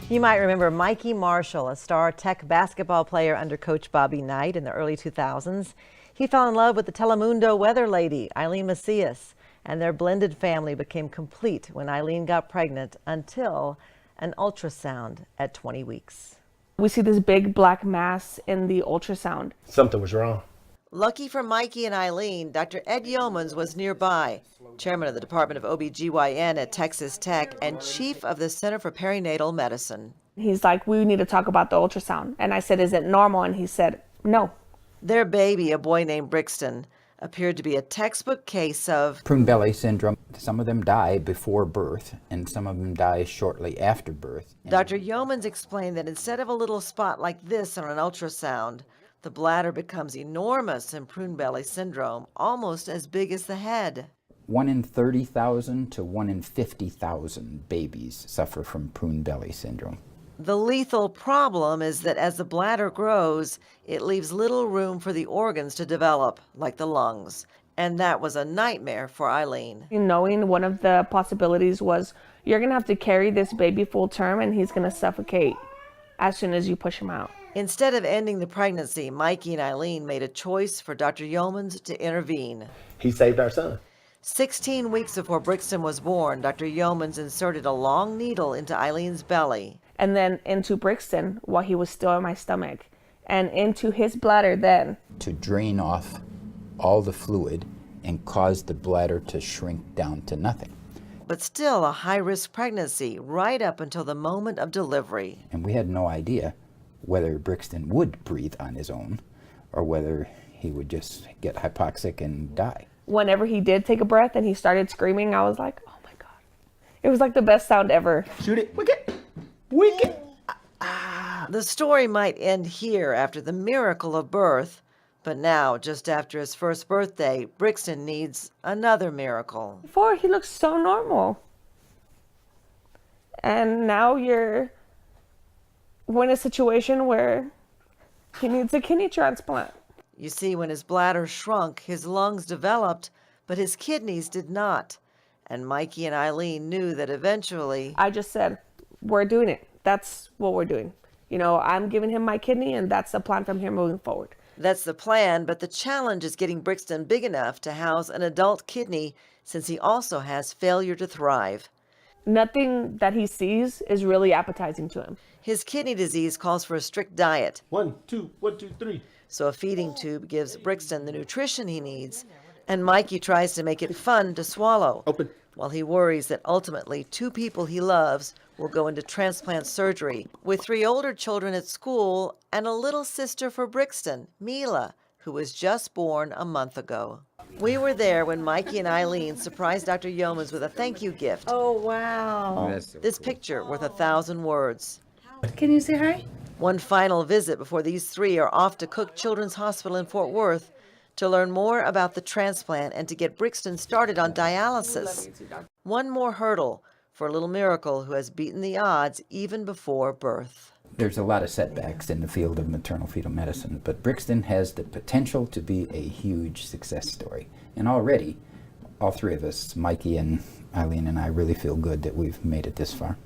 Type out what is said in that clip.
You might remember Mikey Marshall, a star Tech basketball player under Coach Bobby Knight in the early 2000s. He fell in love with the Telemundo weather lady, Eileen Macias, and their blended family became complete when Eileen got pregnant until an ultrasound at 20 weeks. We see this big black mass in the ultrasound. Something was wrong. Lucky for Mikey and Eileen, Dr. Ed Yeomans was nearby, chairman of the Department of OB/GYN at Texas Tech and chief of the Center for Perinatal Medicine. He's like, we need to talk about the ultrasound. And I said, is it normal? And he said, no. Their baby, a boy named Brixton, appeared to be a textbook case of prune belly syndrome. Some of them die before birth, and some of them die shortly after birth. Dr. Yeomans explained that instead of a little spot like this on an ultrasound, the bladder becomes enormous in prune belly syndrome, almost as big as the head. 1 in 30,000 to 1 in 50,000 babies suffer from prune belly syndrome. The lethal problem is that as the bladder grows, it leaves little room for the organs to develop, like the lungs. And that was a nightmare for Eileen. Knowing one of the possibilities was you're going to have to carry this baby full term and he's going to suffocate as soon as you push him out. Instead of ending the pregnancy, Mikey and Eileen made a choice for Dr. Yeomans to intervene. He saved our son. 16 weeks before Brixton was born, Dr. Yeomans inserted a long needle into Eileen's belly. And then into Brixton while he was still in my stomach, and into his bladder then. To drain off all the fluid and cause the bladder to shrink down to nothing. But still a high-risk pregnancy right up until the moment of delivery. And we had no idea whether Brixton would breathe on his own or whether he would just get hypoxic and die. Whenever he did take a breath and he started screaming, I was like, oh my God. It was like the best sound ever. Shoot it. Wicked. The story might end here after the miracle of birth, but now, just after his first birthday, Brixton needs another miracle. Before, he looked so normal. And now we're in a situation where he needs a kidney transplant. You see, when his bladder shrunk, his lungs developed, but his kidneys did not. And Mikey and Eileen knew that eventually... I just said, we're doing it. That's what we're doing. You know, I'm giving him my kidney, and that's the plan from here moving forward. That's the plan, but the challenge is getting Brixton big enough to house an adult kidney, since he also has failure to thrive. Nothing that he sees is really appetizing to him. His kidney disease calls for a strict diet. 1, 2, 1, 2, 3. So a feeding tube gives Brixton the nutrition he needs, and Mikey tries to make it fun to swallow. Open. While he worries that ultimately 2 people he loves will go into transplant surgery, with 3 older children at school and a little sister for Brixton, Mila, who was just born a month ago. We were there when Mikey and Eileen surprised Dr. Yeomans with a thank you gift. Oh, wow. This picture worth 1,000 words. Can you say hi? One final visit before these 3 are off to Cook Children's Hospital in Fort Worth to learn more about the transplant and to get Brixton started on dialysis. One more hurdle for a little miracle who has beaten the odds even before birth. There's a lot of setbacks in the field of maternal fetal medicine, but Brixton has the potential to be a huge success story. And already, all 3 of us, Mikey and Eileen and I, really feel good that we've made it this far.